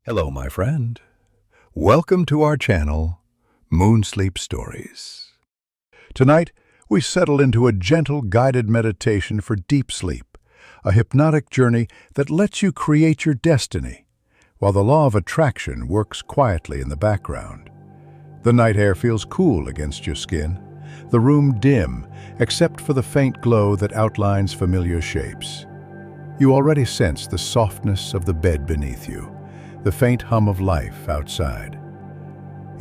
Hello, my friend. Welcome to our channel, Moon Sleep Stories. Tonight, we settle into a gentle guided meditation for deep sleep, a hypnotic journey that lets you create your destiny, while the law of attraction works quietly in the background. The night air feels cool against your skin, the room dim, except for the faint glow that outlines familiar shapes. You already sense the softness of the bed beneath you, the faint hum of life outside.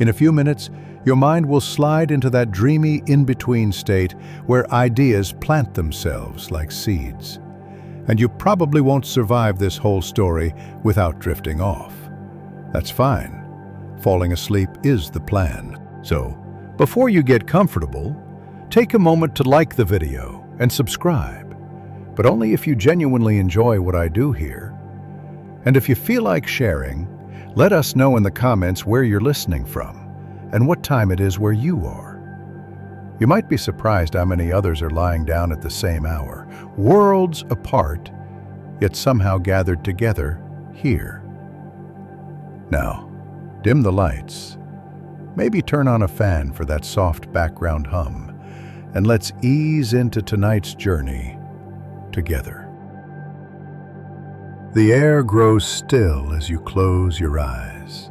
In a few minutes, your mind will slide into that dreamy in-between state where ideas plant themselves like seeds. And you probably won't survive this whole story without drifting off. That's fine. Falling asleep is the plan. So, before you get comfortable, take a moment to like the video and subscribe, but only if you genuinely enjoy what I do here. And if you feel like sharing, let us know in the comments where you're listening from and what time it is where you are. You might be surprised how many others are lying down at the same hour, worlds apart, yet somehow gathered together here. Now, dim the lights. Maybe turn on a fan for that soft background hum, and let's ease into tonight's journey together. The air grows still as you close your eyes.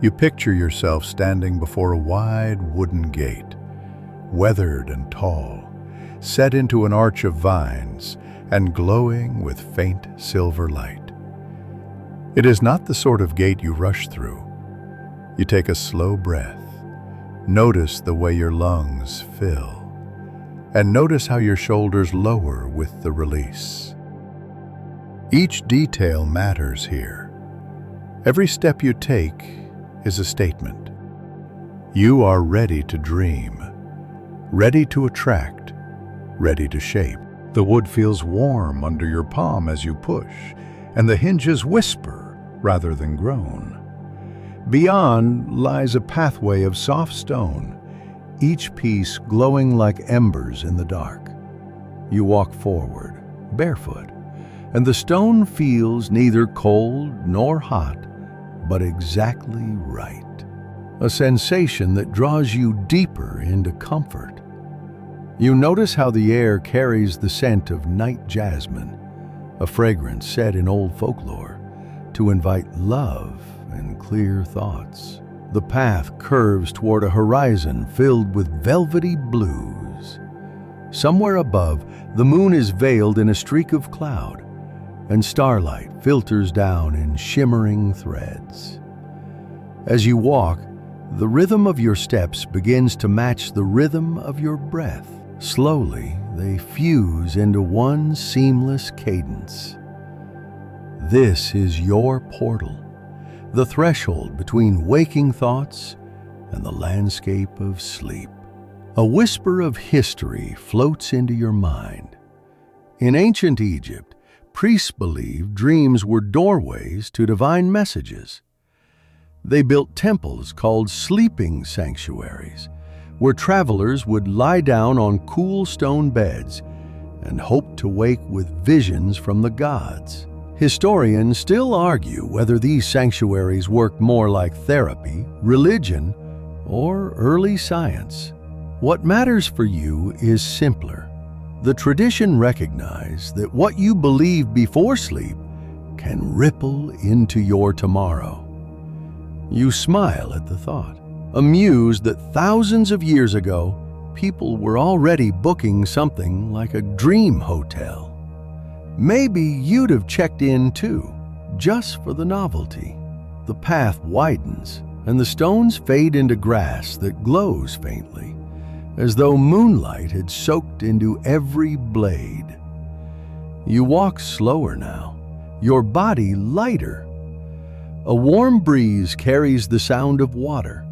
You picture yourself standing before a wide wooden gate, weathered and tall, set into an arch of vines and glowing with faint silver light. It is not the sort of gate you rush through. You take a slow breath, notice the way your lungs fill, and notice how your shoulders lower with the release. Each detail matters here. Every step you take is a statement. You are ready to dream, ready to attract, ready to shape. The wood feels warm under your palm as you push, and the hinges whisper rather than groan. Beyond lies a pathway of soft stone, each piece glowing like embers in the dark. You walk forward, barefoot, and the stone feels neither cold nor hot, but exactly right. A sensation that draws you deeper into comfort. You notice how the air carries the scent of night jasmine, a fragrance set in old folklore to invite love and clear thoughts. The path curves toward a horizon filled with velvety blues. Somewhere above, the moon is veiled in a streak of cloud, and starlight filters down in shimmering threads. As you walk, the rhythm of your steps begins to match the rhythm of your breath. Slowly, they fuse into one seamless cadence. This is your portal, the threshold between waking thoughts and the landscape of sleep. A whisper of history floats into your mind. In ancient Egypt, priests believed dreams were doorways to divine messages. They built temples called sleeping sanctuaries, where travelers would lie down on cool stone beds and hope to wake with visions from the gods. Historians still argue whether these sanctuaries worked more like therapy, religion, or early science. What matters for you is simpler. The tradition recognizes that what you believe before sleep can ripple into your tomorrow. You smile at the thought, amused that thousands of years ago, people were already booking something like a dream hotel. Maybe you'd have checked in too, just for the novelty. The path widens, and the stones fade into grass that glows faintly, as though moonlight had soaked into every blade. You walk slower now, your body lighter. A warm breeze carries the sound of water,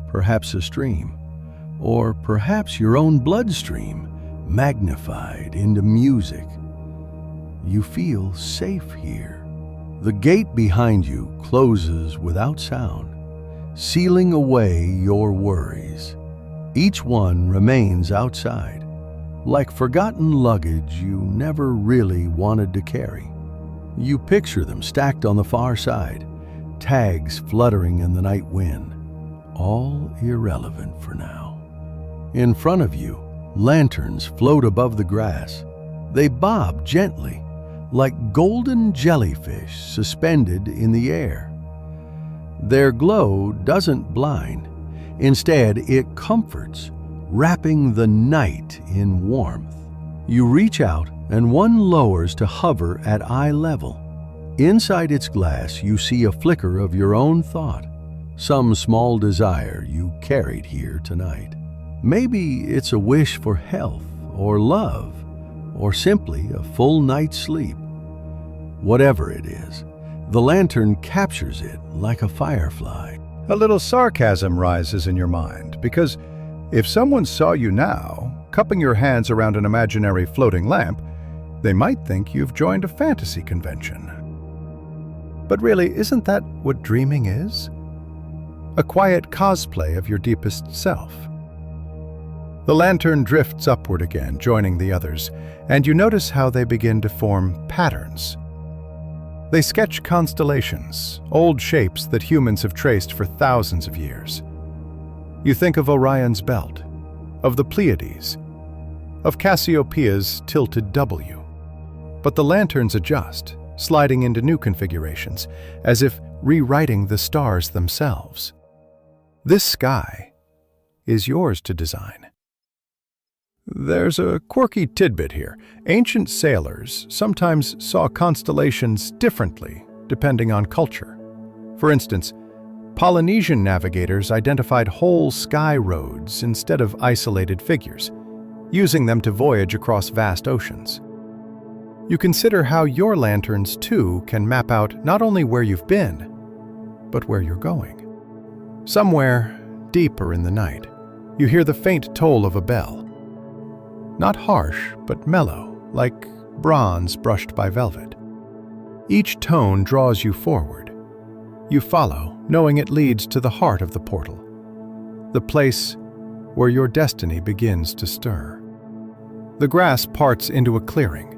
perhaps a stream, or perhaps your own bloodstream, magnified into music. You feel safe here. The gate behind you closes without sound, sealing away your worries. Each one remains outside, like forgotten luggage you never really wanted to carry. You picture them stacked on the far side, tags fluttering in the night wind, all irrelevant for now. In front of you, lanterns float above the grass. They bob gently, like golden jellyfish suspended in the air. Their glow doesn't blind. Instead, it comforts, wrapping the night in warmth. You reach out, and one lowers to hover at eye level. Inside its glass, you see a flicker of your own thought, some small desire you carried here tonight. Maybe it's a wish for health or love, or simply a full night's sleep. Whatever it is, the lantern captures it like a firefly. A little sarcasm rises in your mind, because if someone saw you now, cupping your hands around an imaginary floating lamp, they might think you've joined a fantasy convention. But really, isn't that what dreaming is? A quiet cosplay of your deepest self. The lantern drifts upward again, joining the others, and you notice how they begin to form patterns. They sketch constellations, old shapes that humans have traced for thousands of years. You think of Orion's belt, of the Pleiades, of Cassiopeia's tilted W. But the lanterns adjust, sliding into new configurations, as if rewriting the stars themselves. This sky is yours to design. There's a quirky tidbit here. Ancient sailors sometimes saw constellations differently, depending on culture. For instance, Polynesian navigators identified whole sky roads instead of isolated figures, using them to voyage across vast oceans. You consider how your lanterns, too, can map out not only where you've been, but where you're going. Somewhere deeper in the night, you hear the faint toll of a bell. Not harsh, but mellow, like bronze brushed by velvet. Each tone draws you forward. You follow, knowing it leads to the heart of the portal, the place where your destiny begins to stir. The grass parts into a clearing.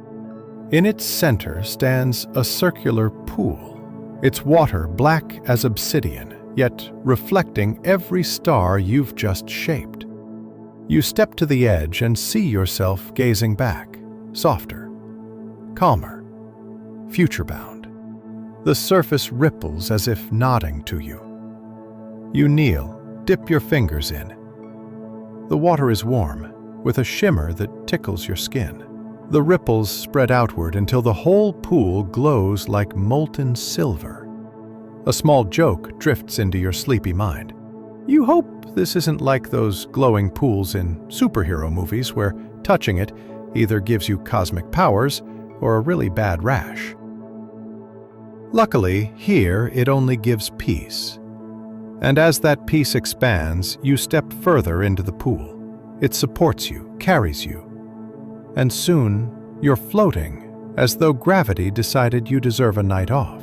In its center stands a circular pool, its water black as obsidian, yet reflecting every star you've just shaped. You step to the edge and see yourself gazing back, softer, calmer, future-bound. The surface ripples as if nodding to you. You kneel, dip your fingers in. The water is warm, with a shimmer that tickles your skin. The ripples spread outward until the whole pool glows like molten silver. A small joke drifts into your sleepy mind. You hope this isn't like those glowing pools in superhero movies where touching it either gives you cosmic powers or a really bad rash. Luckily, here it only gives peace. And as that peace expands, you step further into the pool. It supports you, carries you. And soon, you're floating, as though gravity decided you deserve a night off.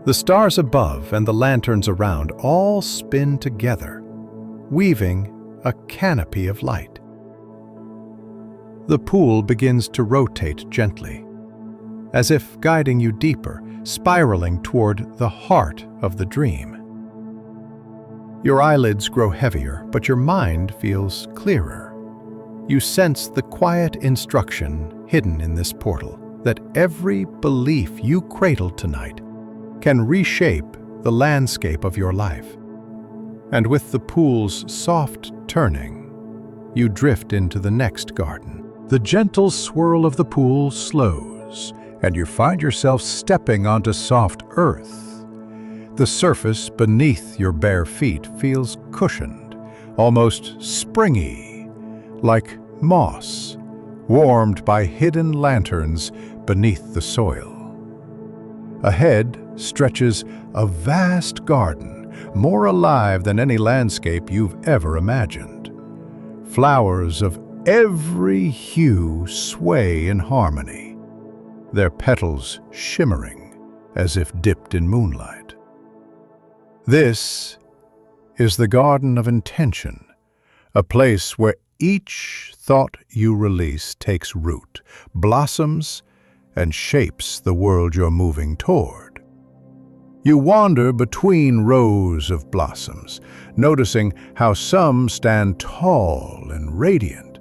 The stars above and the lanterns around all spin together, weaving a canopy of light. The pool begins to rotate gently, as if guiding you deeper, spiraling toward the heart of the dream. Your eyelids grow heavier, but your mind feels clearer. You sense the quiet instruction hidden in this portal, that every belief you cradled tonight can reshape the landscape of your life. And with the pool's soft turning, you drift into the next garden. The gentle swirl of the pool slows, and you find yourself stepping onto soft earth. The surface beneath your bare feet feels cushioned, almost springy, like moss, warmed by hidden lanterns beneath the soil. Ahead stretches a vast garden, more alive than any landscape you've ever imagined. Flowers of every hue sway in harmony, their petals shimmering as if dipped in moonlight. This is the Garden of Intention, a place where each thought you release takes root, blossoms, and shapes the world you're moving toward. You wander between rows of blossoms, noticing how some stand tall and radiant,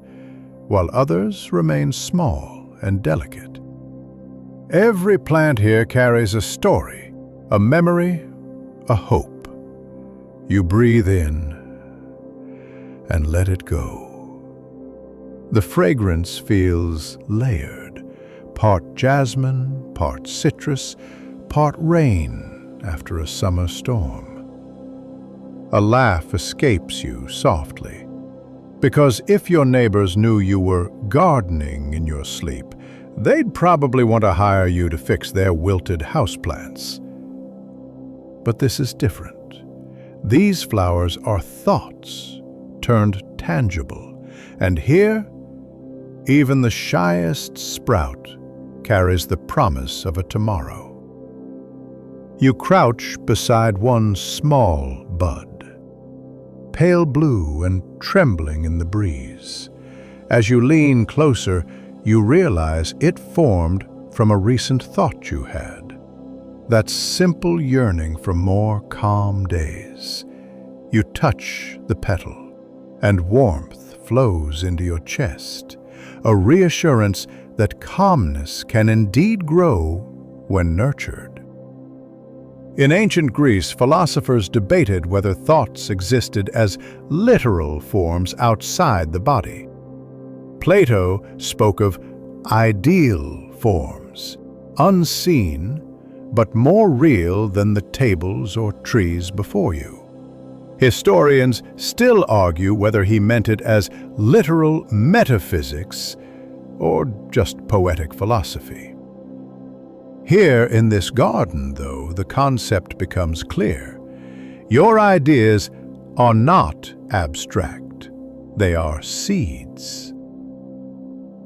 while others remain small and delicate. Every plant here carries a story, a memory, a hope. You breathe in and let it go. The fragrance feels layered, part jasmine, part citrus, part rain after a summer storm. A laugh escapes you softly, because if your neighbors knew you were gardening in your sleep, they'd probably want to hire you to fix their wilted houseplants. But this is different. These flowers are thoughts turned tangible, and here, even the shyest sprout carries the promise of a tomorrow. You crouch beside one small bud, pale blue and trembling in the breeze. As you lean closer, you realize it formed from a recent thought you had. That simple yearning for more calm days. You touch the petal, and warmth flows into your chest, a reassurance that calmness can indeed grow when nurtured. In ancient Greece, philosophers debated whether thoughts existed as literal forms outside the body. Plato spoke of ideal forms, unseen but more real than the tables or trees before you. Historians still argue whether he meant it as literal metaphysics or just poetic philosophy. Here in this garden, though, the concept becomes clear. Your ideas are not abstract. They are seeds.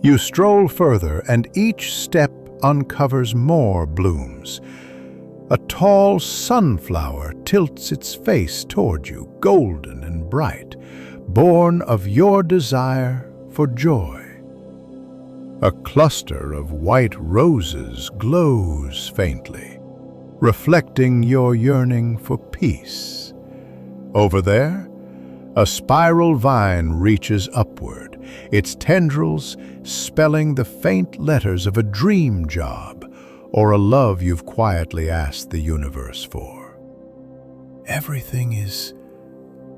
You stroll further, and each step uncovers more blooms. A tall sunflower tilts its face toward you, golden and bright, born of your desire for joy. A cluster of white roses glows faintly, reflecting your yearning for peace. Over there, a spiral vine reaches upward, its tendrils spelling the faint letters of a dream job or a love you've quietly asked the universe for. Everything is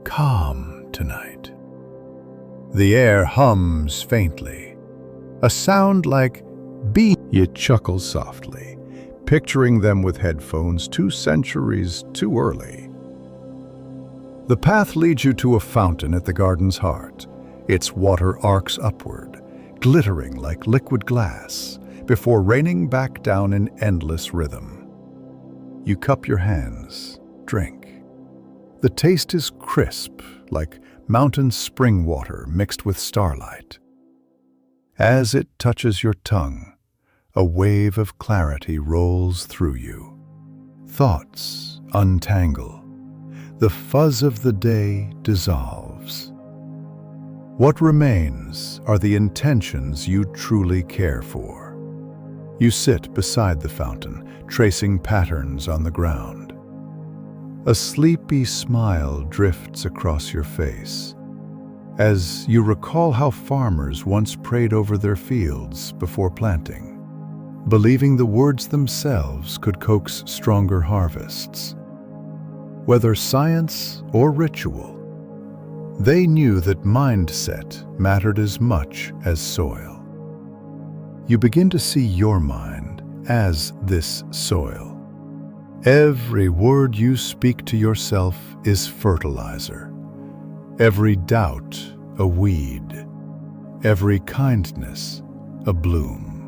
calm tonight. The air hums faintly, a sound like bees. You chuckle softly, picturing them with headphones 2 centuries too early. The path leads you to a fountain at the garden's heart. Its water arcs upward, glittering like liquid glass, before raining back down in endless rhythm. You cup your hands, drink. The taste is crisp, like mountain spring water mixed with starlight. As it touches your tongue, a wave of clarity rolls through you. Thoughts untangle. The fuzz of the day dissolves. What remains are the intentions you truly care for. You sit beside the fountain, tracing patterns on the ground. A sleepy smile drifts across your face, as you recall how farmers once prayed over their fields before planting, believing the words themselves could coax stronger harvests. Whether science or ritual, they knew that mindset mattered as much as soil. You begin to see your mind as this soil. Every word you speak to yourself is fertilizer. Every doubt, a weed. Every kindness, a bloom.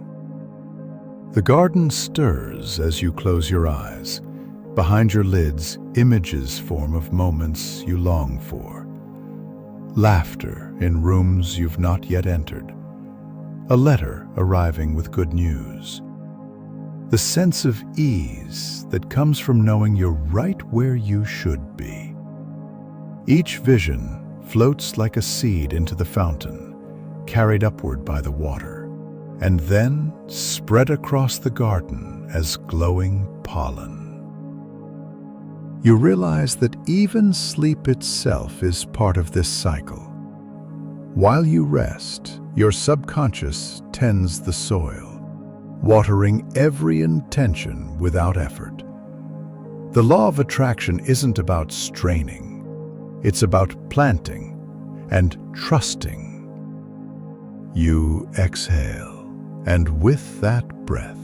The garden stirs as you close your eyes. Behind your lids, images form of moments you long for. Laughter in rooms you've not yet entered. A letter arriving with good news. The sense of ease that comes from knowing you're right where you should be. Each vision floats like a seed into the fountain, carried upward by the water, and then spread across the garden as glowing pollen. You realize that even sleep itself is part of this cycle. While you rest, your subconscious tends the soil, watering every intention without effort. The law of attraction isn't about straining. It's about planting and trusting. You exhale, and with that breath,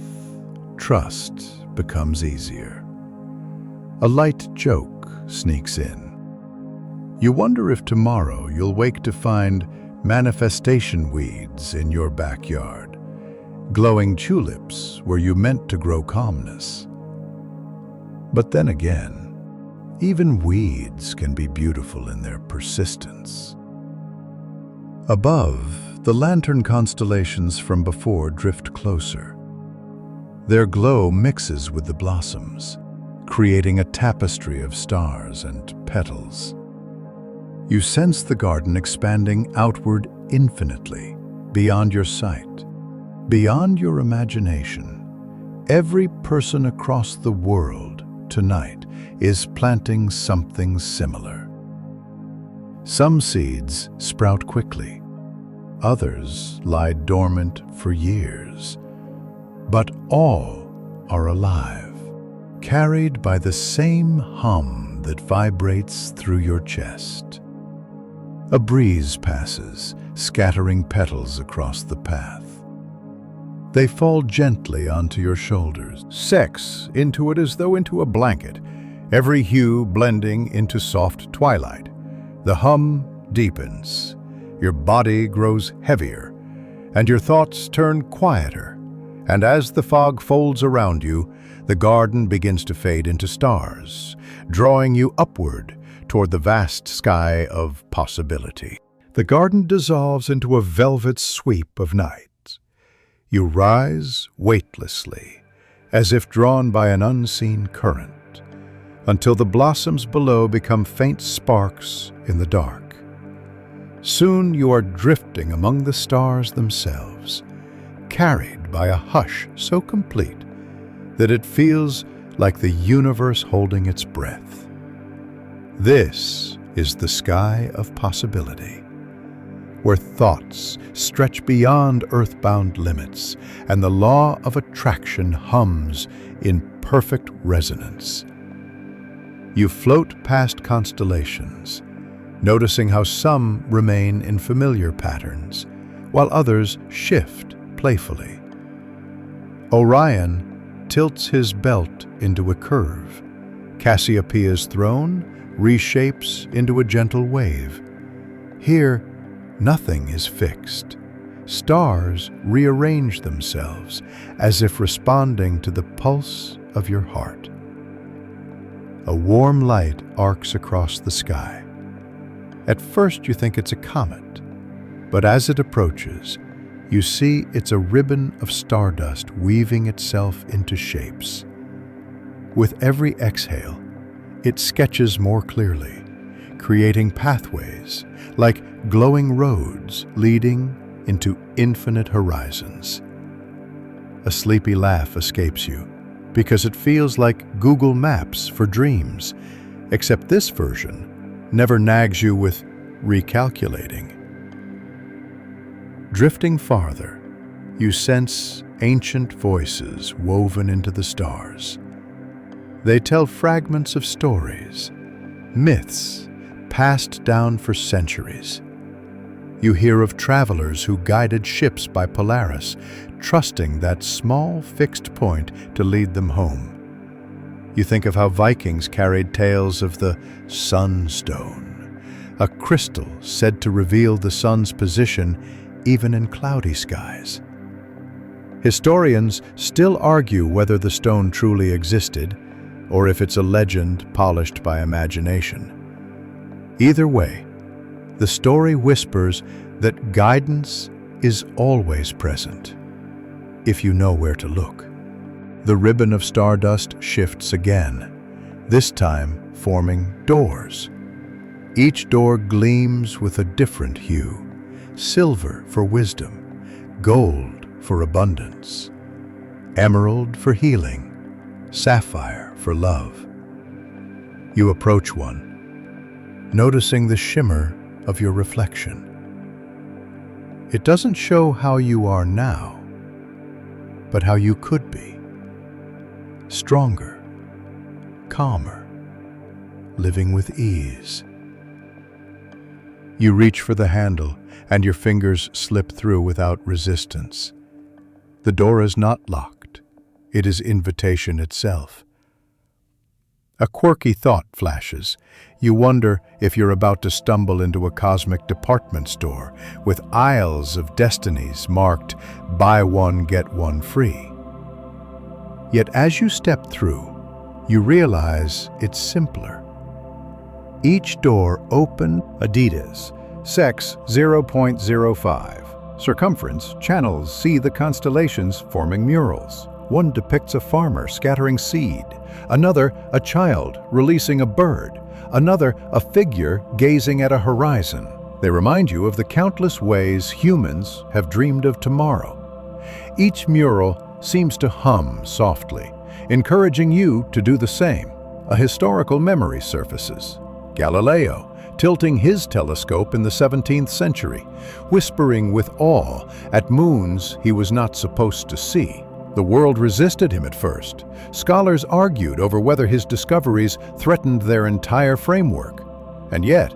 trust becomes easier. A light joke sneaks in. You wonder if tomorrow you'll wake to find manifestation weeds in your backyard, glowing tulips where you meant to grow calmness. But then again, even weeds can be beautiful in their persistence. Above, the lantern constellations from before drift closer. Their glow mixes with the blossoms, creating a tapestry of stars and petals. You sense the garden expanding outward infinitely, beyond your sight, beyond your imagination. Every person across the world tonight is planting something similar. Some seeds sprout quickly, others lie dormant for years, but all are alive, carried by the same hum that vibrates through your chest. A breeze passes, scattering petals across the path. They fall gently onto your shoulders. Sex into it as though into a blanket, every hue blending into soft twilight. The hum deepens, your body grows heavier, and your thoughts turn quieter. And as the fog folds around you, the garden begins to fade into stars, drawing you upward toward the vast sky of possibility. The garden dissolves into a velvet sweep of night. You rise weightlessly, as if drawn by an unseen current, until the blossoms below become faint sparks in the dark. Soon you are drifting among the stars themselves, carried by a hush so complete that it feels like the universe holding its breath. This is the sky of possibility, where thoughts stretch beyond earthbound limits and the law of attraction hums in perfect resonance. You float past constellations, noticing how some remain in familiar patterns, while others shift playfully. Orion tilts his belt into a curve. Cassiopeia's throne reshapes into a gentle wave. Here, nothing is fixed. Stars rearrange themselves as if responding to the pulse of your heart. A warm light arcs across the sky. At first you think it's a comet, but as it approaches, you see it's a ribbon of stardust weaving itself into shapes. With every exhale, it sketches more clearly, creating pathways like glowing roads leading into infinite horizons. A sleepy laugh escapes you because it feels like Google Maps for dreams, except this version never nags you with recalculating. Drifting farther, you sense ancient voices woven into the stars. They tell fragments of stories, myths passed down for centuries. You hear of travelers who guided ships by Polaris, trusting that small fixed point to lead them home. You think of how Vikings carried tales of the Sunstone, a crystal said to reveal the sun's position even in cloudy skies. Historians still argue whether the stone truly existed, or if it's a legend polished by imagination. Either way, the story whispers that guidance is always present, if you know where to look. The ribbon of stardust shifts again, this time forming doors. Each door gleams with a different hue: silver for wisdom, gold for abundance, emerald for healing, sapphire for love. You approach one, noticing the shimmer of your reflection. It doesn't show how you are now, but how you could be. Stronger, calmer, living with ease. You reach for the handle, and your fingers slip through without resistance. The door is not locked. It is invitation itself. A quirky thought flashes. You wonder if you're about to stumble into a cosmic department store with aisles of destinies marked "Buy one, get one free." Yet as you step through, you realize it's simpler. Each door open, Adidas, sex 0.05. Circumference, channels see the constellations forming murals. One depicts a farmer scattering seed, another a child releasing a bird, another a figure gazing at a horizon. They remind you of the countless ways humans have dreamed of tomorrow. Each mural seems to hum softly, encouraging you to do the same. A historical memory surfaces. Galileo, tilting his telescope in the 17th century, whispering with awe at moons he was not supposed to see. The world resisted him at first. Scholars argued over whether his discoveries threatened their entire framework. And yet,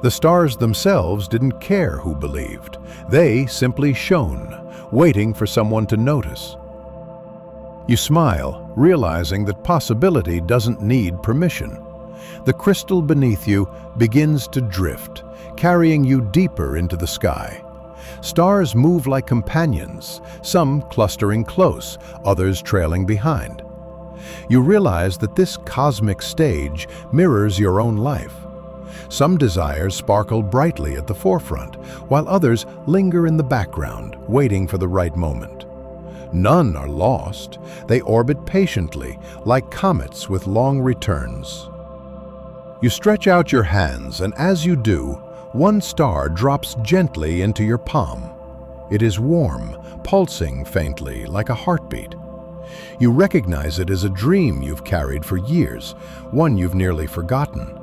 the stars themselves didn't care who believed. They simply shone, waiting for someone to notice. You smile, realizing that possibility doesn't need permission. The crystal beneath you begins to drift, carrying you deeper into the sky. Stars move like companions, some clustering close, others trailing behind. You realize that this cosmic stage mirrors your own life. Some desires sparkle brightly at the forefront, while others linger in the background, waiting for the right moment. None are lost. They orbit patiently, like comets with long returns. You stretch out your hands, and as you do, one star drops gently into your palm. It is warm, pulsing faintly like a heartbeat. You recognize it as a dream you've carried for years, one you've nearly forgotten.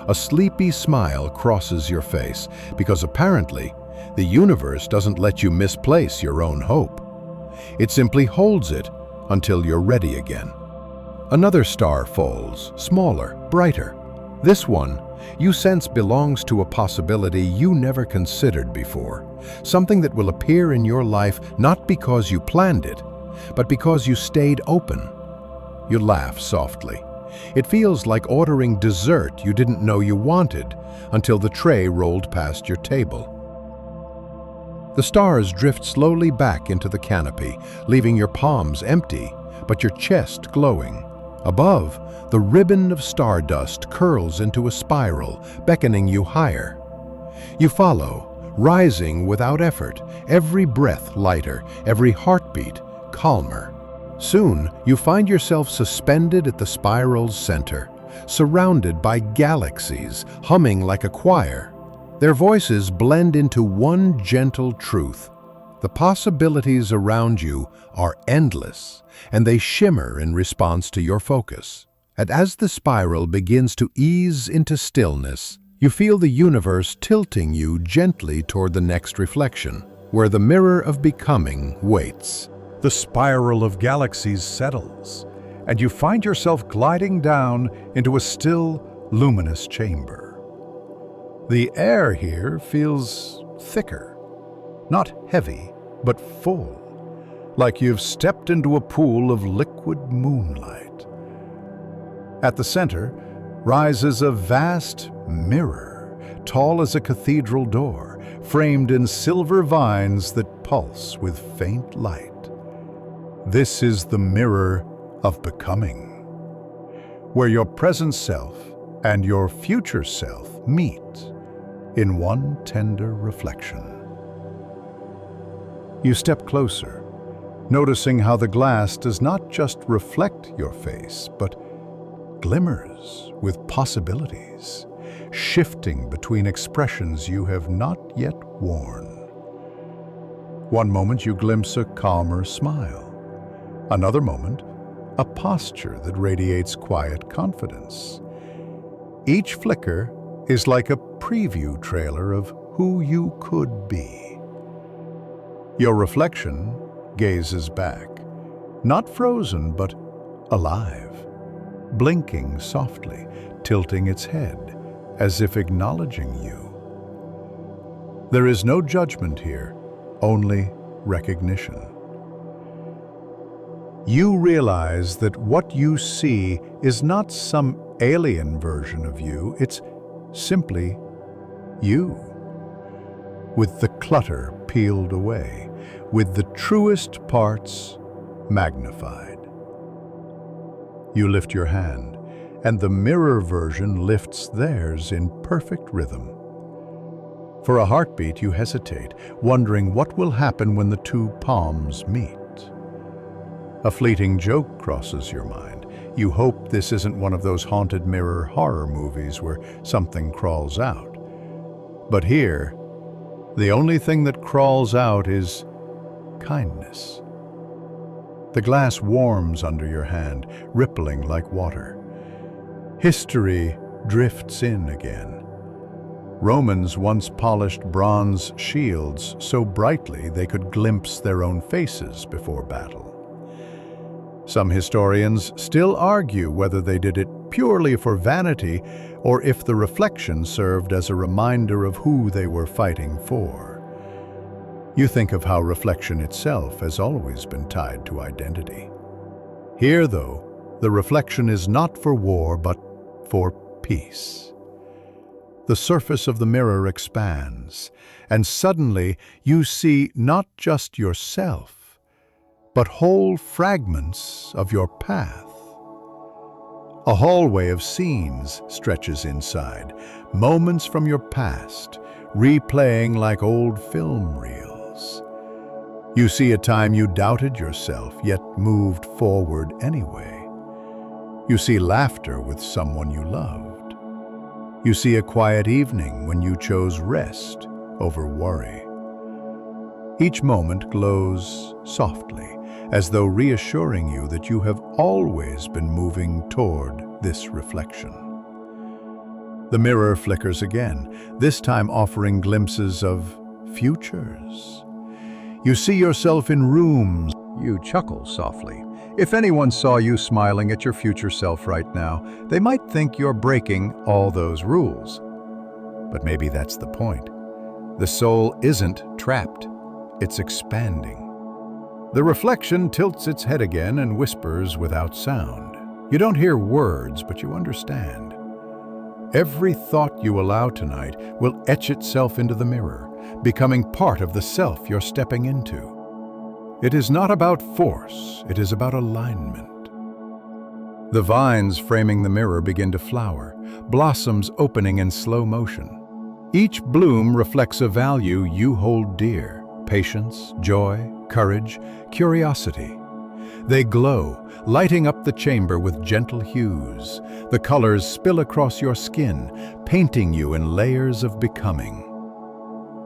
A sleepy smile crosses your face because apparently the universe doesn't let you misplace your own hope. It simply holds it until you're ready again. Another star falls, smaller, brighter. This one, you sense, belongs to a possibility you never considered before, something that will appear in your life not because you planned it, but because you stayed open. You laugh softly. It feels like ordering dessert you didn't know you wanted until the tray rolled past your table. The stars drift slowly back into the canopy, leaving your palms empty, but your chest glowing. Above, the ribbon of stardust curls into a spiral, beckoning you higher. You follow, rising without effort, every breath lighter, every heartbeat calmer. Soon, you find yourself suspended at the spiral's center, surrounded by galaxies humming like a choir. Their voices blend into one gentle truth. The possibilities around you are endless, and they shimmer in response to your focus. And as the spiral begins to ease into stillness, you feel the universe tilting you gently toward the next reflection, where the mirror of becoming waits. The spiral of galaxies settles, and you find yourself gliding down into a still, luminous chamber. The air here feels thicker, not heavy, but full, like you've stepped into a pool of liquid moonlight. At the center rises a vast mirror, tall as a cathedral door, framed in silver vines that pulse with faint light. This is the mirror of becoming, where your present self and your future self meet in one tender reflection. You step closer, noticing how the glass does not just reflect your face, but glimmers with possibilities, shifting between expressions you have not yet worn. One moment you glimpse a calmer smile. Another moment, a posture that radiates quiet confidence. Each flicker is like a preview trailer of who you could be. Your reflection gazes back, not frozen but alive, blinking softly, tilting its head as if acknowledging you. There is no judgment here, only recognition. You realize that what you see is not some alien version of you, it's simply you. With the clutter peeled away, with the truest parts magnified. You lift your hand, and the mirror version lifts theirs in perfect rhythm. For a heartbeat, you hesitate, wondering what will happen when the two palms meet. A fleeting joke crosses your mind. You hope this isn't one of those haunted mirror horror movies where something crawls out. But here, the only thing that crawls out is kindness. The glass warms under your hand, rippling like water. History drifts in again. Romans once polished bronze shields so brightly they could glimpse their own faces before battle. Some historians still argue whether they did it purely for vanity or if the reflection served as a reminder of who they were fighting for. You think of how reflection itself has always been tied to identity. Here, though, the reflection is not for war but for peace. The surface of the mirror expands, and suddenly you see not just yourself, but whole fragments of your path. A hallway of scenes stretches inside, moments from your past, replaying like old film reels. You see a time you doubted yourself, yet moved forward anyway. You see laughter with someone you loved. You see a quiet evening when you chose rest over worry. Each moment glows softly, as though reassuring you that you have always been moving toward this reflection. The mirror flickers again, this time offering glimpses of futures. You see yourself in rooms. You chuckle softly. If anyone saw you smiling at your future self right now, they might think you're breaking all those rules. But maybe that's the point. The soul isn't trapped, it's expanding. The reflection tilts its head again and whispers without sound. You don't hear words, but you understand. Every thought you allow tonight will etch itself into the mirror, becoming part of the self you're stepping into. It is not about force, it is about alignment. The vines framing the mirror begin to flower, blossoms opening in slow motion. Each bloom reflects a value you hold dear: patience, joy, courage, curiosity. They glow, lighting up the chamber with gentle hues. The colors spill across your skin, painting you in layers of becoming.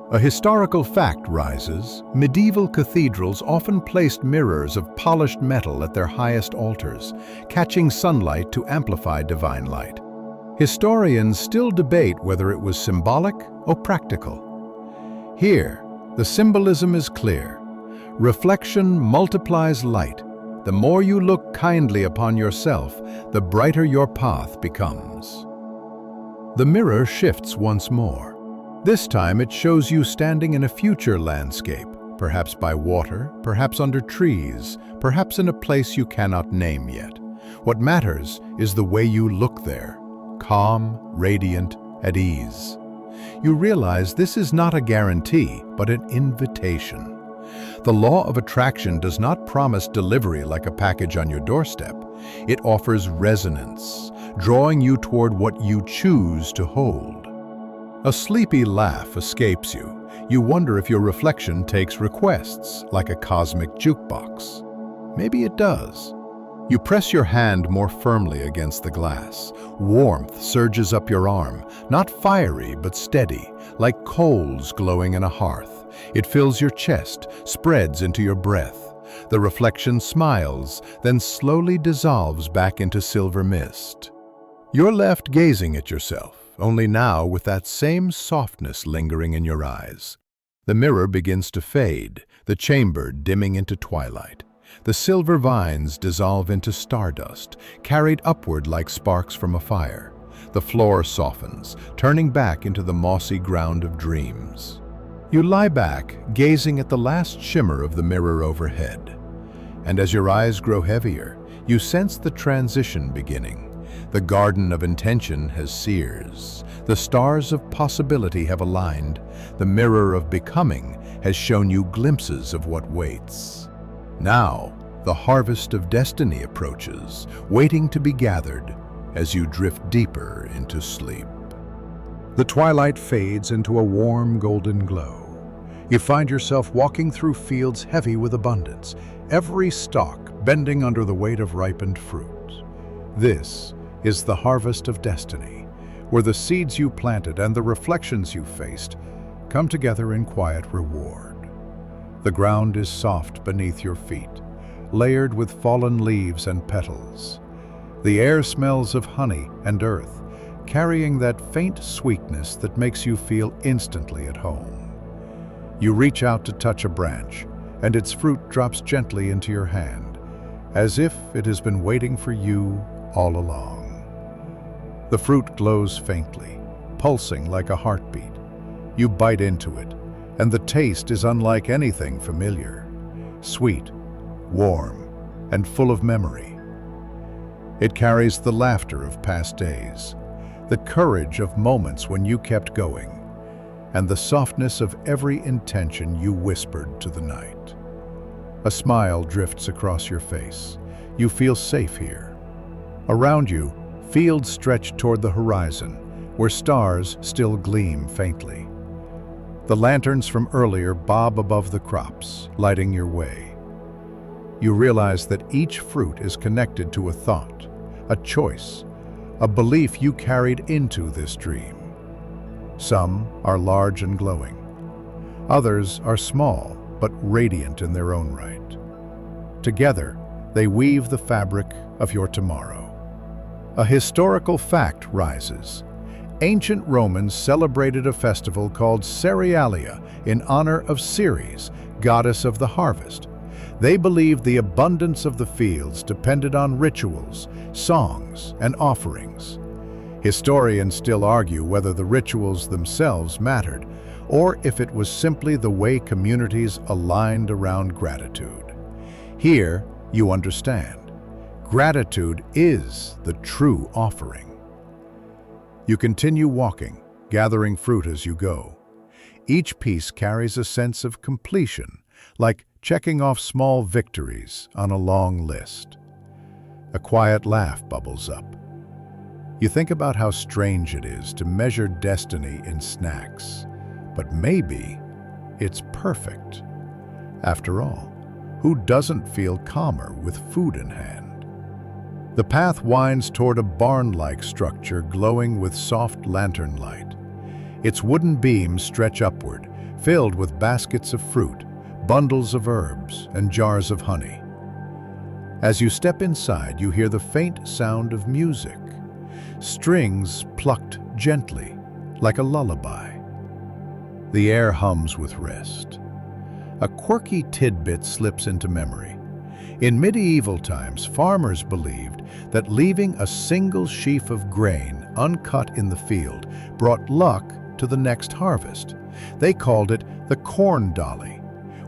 A historical fact rises. Medieval cathedrals often placed mirrors of polished metal at their highest altars, catching sunlight to amplify divine light. Historians still debate whether it was symbolic or practical. Here, the symbolism is clear. Reflection multiplies light. The more you look kindly upon yourself, the brighter your path becomes. The mirror shifts once more. This time it shows you standing in a future landscape, perhaps by water, perhaps under trees, perhaps in a place you cannot name yet. What matters is the way you look there, calm, radiant, at ease. You realize this is not a guarantee, but an invitation. The law of attraction does not promise delivery like a package on your doorstep. It offers resonance, drawing you toward what you choose to hold. A sleepy laugh escapes you. You wonder if your reflection takes requests, like a cosmic jukebox. Maybe it does. You press your hand more firmly against the glass. Warmth surges up your arm, not fiery but steady, like coals glowing in a hearth. It fills your chest, spreads into your breath. The reflection smiles, then slowly dissolves back into silver mist. You're left gazing at yourself, only now with that same softness lingering in your eyes. The mirror begins to fade, the chamber dimming into twilight. The silver vines dissolve into stardust, carried upward like sparks from a fire. The floor softens, turning back into the mossy ground of dreams. You lie back, gazing at the last shimmer of the mirror overhead. And as your eyes grow heavier, you sense the transition beginning. The garden of intention has sears. The stars of possibility have aligned. The mirror of becoming has shown you glimpses of what waits. Now, the harvest of destiny approaches, waiting to be gathered as you drift deeper into sleep. The twilight fades into a warm golden glow. You find yourself walking through fields heavy with abundance, every stalk bending under the weight of ripened fruit. This is the harvest of destiny, where the seeds you planted and the reflections you faced come together in quiet reward. The ground is soft beneath your feet, layered with fallen leaves and petals. The air smells of honey and earth, carrying that faint sweetness that makes you feel instantly at home. You reach out to touch a branch, and its fruit drops gently into your hand, as if it has been waiting for you all along. The fruit glows faintly, pulsing like a heartbeat. You bite into it, and the taste is unlike anything familiar. Sweet, warm, and full of memory. It carries the laughter of past days, the courage of moments when you kept going, and the softness of every intention you whispered to the night. A smile drifts across your face. You feel safe here. Around you, fields stretch toward the horizon, where stars still gleam faintly. The lanterns from earlier bob above the crops, lighting your way. You realize that each fruit is connected to a thought, a choice, a belief you carried into this dream. Some are large and glowing. Others are small, but radiant in their own right. Together, they weave the fabric of your tomorrow. A historical fact rises. Ancient Romans celebrated a festival called Cerealia in honor of Ceres, goddess of the harvest. They believed the abundance of the fields depended on rituals, songs, and offerings. Historians still argue whether the rituals themselves mattered, or if it was simply the way communities aligned around gratitude. Here, you understand. Gratitude is the true offering. You continue walking, gathering fruit as you go. Each piece carries a sense of completion, like checking off small victories on a long list. A quiet laugh bubbles up. You think about how strange it is to measure destiny in snacks, but maybe it's perfect. After all, who doesn't feel calmer with food in hand? The path winds toward a barn-like structure glowing with soft lantern light. Its wooden beams stretch upward, filled with baskets of fruit, bundles of herbs, and jars of honey. As you step inside, you hear the faint sound of music, strings plucked gently, like a lullaby. The air hums with rest. A quirky tidbit slips into memory. In medieval times, farmers believed that leaving a single sheaf of grain uncut in the field brought luck to the next harvest. They called it the corn dolly,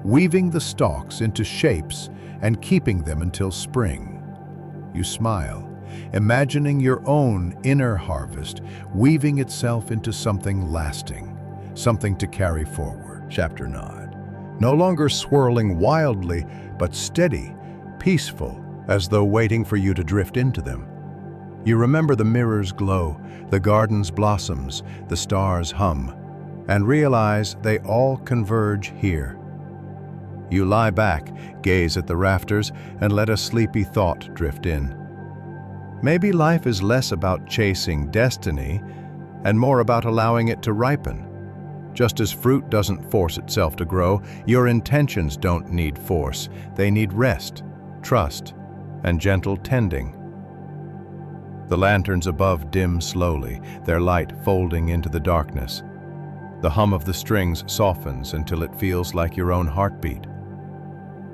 weaving the stalks into shapes and keeping them until spring. You smile, imagining your own inner harvest weaving itself into something lasting, something to carry forward. Chapter 9. No longer swirling wildly, but steady, peaceful, as though waiting for you to drift into them. You remember the mirror's glow, the garden's blossoms, the stars' hum, and realize they all converge here. You lie back, gaze at the rafters, and let a sleepy thought drift in. Maybe life is less about chasing destiny and more about allowing it to ripen. Just as fruit doesn't force itself to grow, your intentions don't need force. They need rest, trust, and gentle tending. The lanterns above dim slowly, their light folding into the darkness. The hum of the strings softens until it feels like your own heartbeat.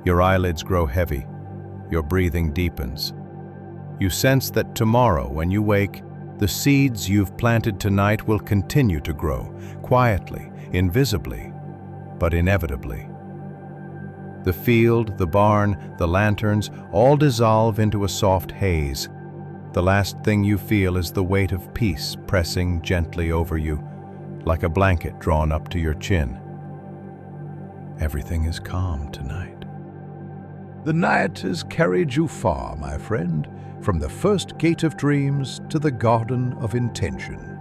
Your eyelids grow heavy. Your breathing deepens. You sense that tomorrow, when you wake, the seeds you've planted tonight will continue to grow, quietly, invisibly, but inevitably. The field, the barn, the lanterns all dissolve into a soft haze. The last thing you feel is the weight of peace pressing gently over you, like a blanket drawn up to your chin. Everything is calm tonight. The night has carried you far, my friend, from the first gate of dreams to the garden of intention,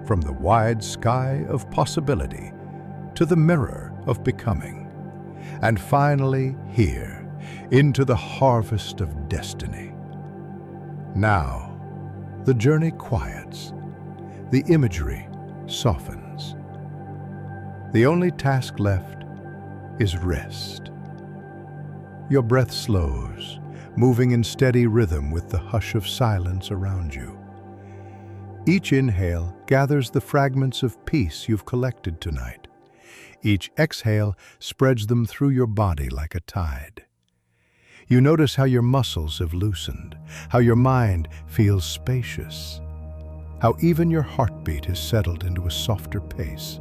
from the wide sky of possibility to the mirror of becoming, and finally here, into the harvest of destiny. Now, the journey quiets, the imagery softens. The only task left is rest. Your breath slows, moving in steady rhythm with the hush of silence around you. Each inhale gathers the fragments of peace you've collected tonight. Each exhale spreads them through your body like a tide. You notice how your muscles have loosened, how your mind feels spacious, how even your heartbeat has settled into a softer pace.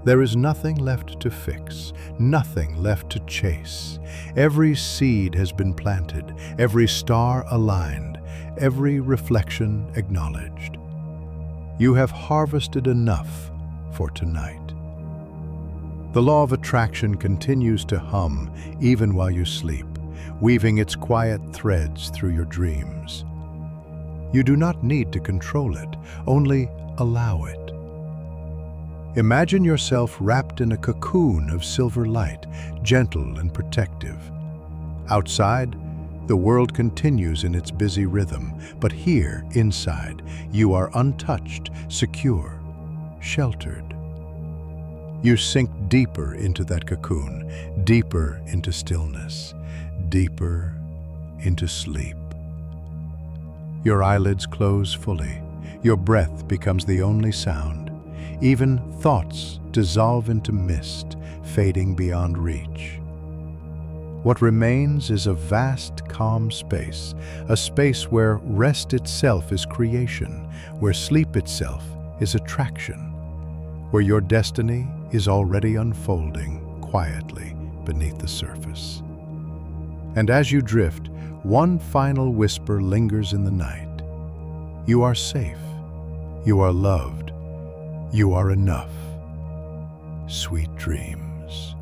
There is nothing left to fix, nothing left to chase. Every seed has been planted, every star aligned, every reflection acknowledged. You have harvested enough for tonight. The law of attraction continues to hum even while you sleep, weaving its quiet threads through your dreams. You do not need to control it, only allow it. Imagine yourself wrapped in a cocoon of silver light, gentle and protective. Outside, the world continues in its busy rhythm, but here, inside, you are untouched, secure, sheltered. You sink deeper into that cocoon, deeper into stillness, deeper into sleep. Your eyelids close fully. Your breath becomes the only sound. Even thoughts dissolve into mist, fading beyond reach. What remains is a vast, calm space, a space where rest itself is creation, where sleep itself is attraction, where your destiny is already unfolding quietly beneath the surface. And as you drift, one final whisper lingers in the night. You are safe. You are loved. You are enough. Sweet dreams.